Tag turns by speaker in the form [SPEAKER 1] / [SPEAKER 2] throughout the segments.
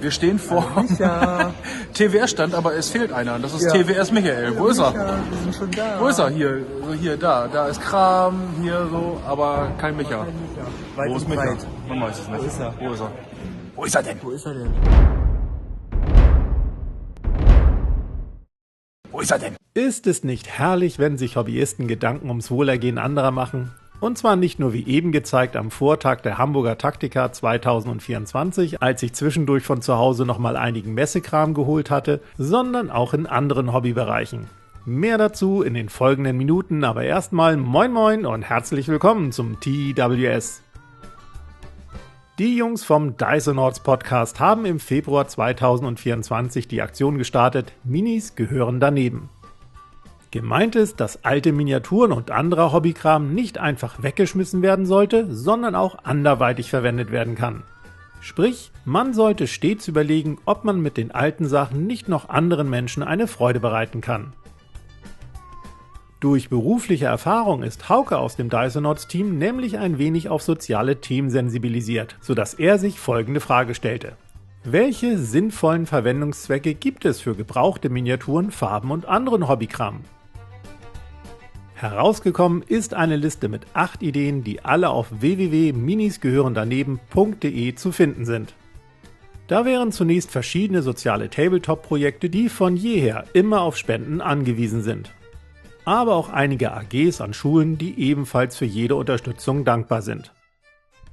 [SPEAKER 1] Wir stehen vor TWS-Stand, aber es fehlt einer. Das ist TWS Michael. Wo ist er?
[SPEAKER 2] Wir sind schon da.
[SPEAKER 1] Wo ist er? Hier, da. Da ist Kram, hier so, aber kein Micha.
[SPEAKER 2] Weit
[SPEAKER 1] Wo ist
[SPEAKER 2] und
[SPEAKER 1] Micha?
[SPEAKER 2] breit.
[SPEAKER 1] Man weiß es nicht.
[SPEAKER 2] Wo ist er?
[SPEAKER 1] Wo ist er? Wo ist er denn?
[SPEAKER 2] Wo ist er denn?
[SPEAKER 1] Wo ist er denn?
[SPEAKER 3] Ist es nicht herrlich, wenn sich Hobbyisten Gedanken ums Wohlergehen anderer machen? Und zwar nicht nur wie eben gezeigt am Vortag der Hamburger Taktika 2024, als ich zwischendurch von zu Hause nochmal einigen Messekram geholt hatte, sondern auch in anderen Hobbybereichen. Mehr dazu in den folgenden Minuten, aber erstmal moin moin und herzlich willkommen zum TWS. Die Jungs vom Dysonauts Podcast haben im Februar 2024 die Aktion gestartet, Minis gehören daneben. Gemeint ist, dass alte Miniaturen und anderer Hobbykram nicht einfach weggeschmissen werden sollte, sondern auch anderweitig verwendet werden kann. Sprich, man sollte stets überlegen, ob man mit den alten Sachen nicht noch anderen Menschen eine Freude bereiten kann. Durch berufliche Erfahrung ist Hauke aus dem Dysonauts-Team nämlich ein wenig auf soziale Themen sensibilisiert, sodass er sich folgende Frage stellte. Welche sinnvollen Verwendungszwecke gibt es für gebrauchte Miniaturen, Farben und anderen Hobbykram? Herausgekommen ist eine Liste mit 8 Ideen, die alle auf www.minisgehörendaneben.de zu finden sind. Da wären zunächst verschiedene soziale Tabletop-Projekte, die von jeher immer auf Spenden angewiesen sind. Aber auch einige AGs an Schulen, die ebenfalls für jede Unterstützung dankbar sind.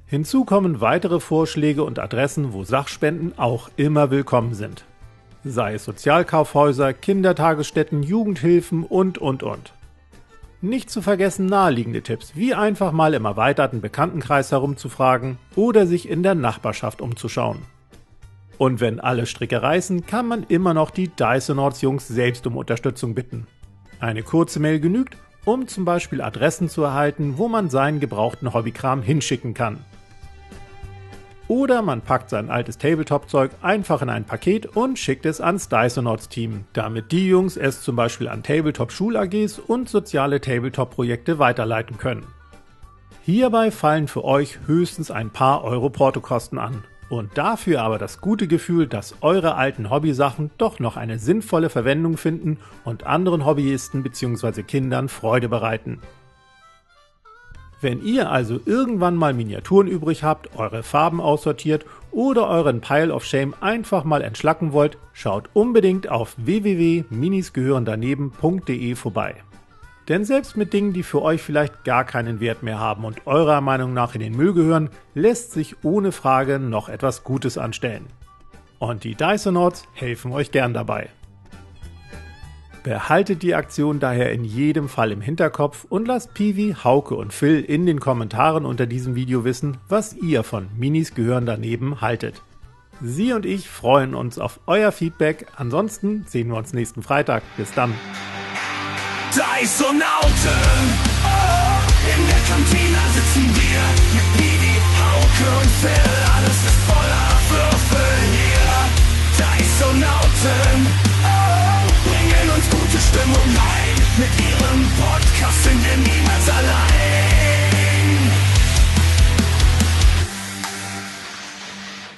[SPEAKER 3] Hinzu kommen weitere Vorschläge und Adressen, wo Sachspenden auch immer willkommen sind. Sei es Sozialkaufhäuser, Kindertagesstätten, Jugendhilfen und. Nicht zu vergessen naheliegende Tipps, wie einfach mal im erweiterten Bekanntenkreis herumzufragen oder sich in der Nachbarschaft umzuschauen. Und wenn alle Stricke reißen, kann man immer noch die Dysonauts-Jungs selbst um Unterstützung bitten. Eine kurze Mail genügt, um zum Beispiel Adressen zu erhalten, wo man seinen gebrauchten Hobbykram hinschicken kann. Oder man packt sein altes Tabletop-Zeug einfach in ein Paket und schickt es ans Dysonauts-Team, damit die Jungs es zum Beispiel an Tabletop-Schul-AGs und soziale Tabletop-Projekte weiterleiten können. Hierbei fallen für euch höchstens ein paar Euro Portokosten an. Und dafür aber das gute Gefühl, dass eure alten Hobbysachen doch noch eine sinnvolle Verwendung finden und anderen Hobbyisten bzw. Kindern Freude bereiten. Wenn ihr also irgendwann mal Miniaturen übrig habt, eure Farben aussortiert oder euren Pile of Shame einfach mal entschlacken wollt, schaut unbedingt auf www.minisgehörendaneben.de vorbei. Denn selbst mit Dingen, die für euch vielleicht gar keinen Wert mehr haben und eurer Meinung nach in den Müll gehören, lässt sich ohne Frage noch etwas Gutes anstellen. Und die Dysonauts helfen euch gern dabei. Behaltet die Aktion daher in jedem Fall im Hinterkopf und lasst Piwi, Hauke und Phil in den Kommentaren unter diesem Video wissen, was ihr von Minis gehören daneben haltet. Sie und ich freuen uns auf euer Feedback, ansonsten sehen wir uns nächsten Freitag. Bis dann!
[SPEAKER 4] Dysonauten, in der Kantine sitzen wir mit Piwi, Hauke und Phil, alles ist voller Würfel hier. Dysonauten, bringen uns gute Stimmung rein, mit ihrem Podcast sind wir niemals allein.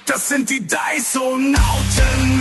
[SPEAKER 4] Das sind die Dysonauten.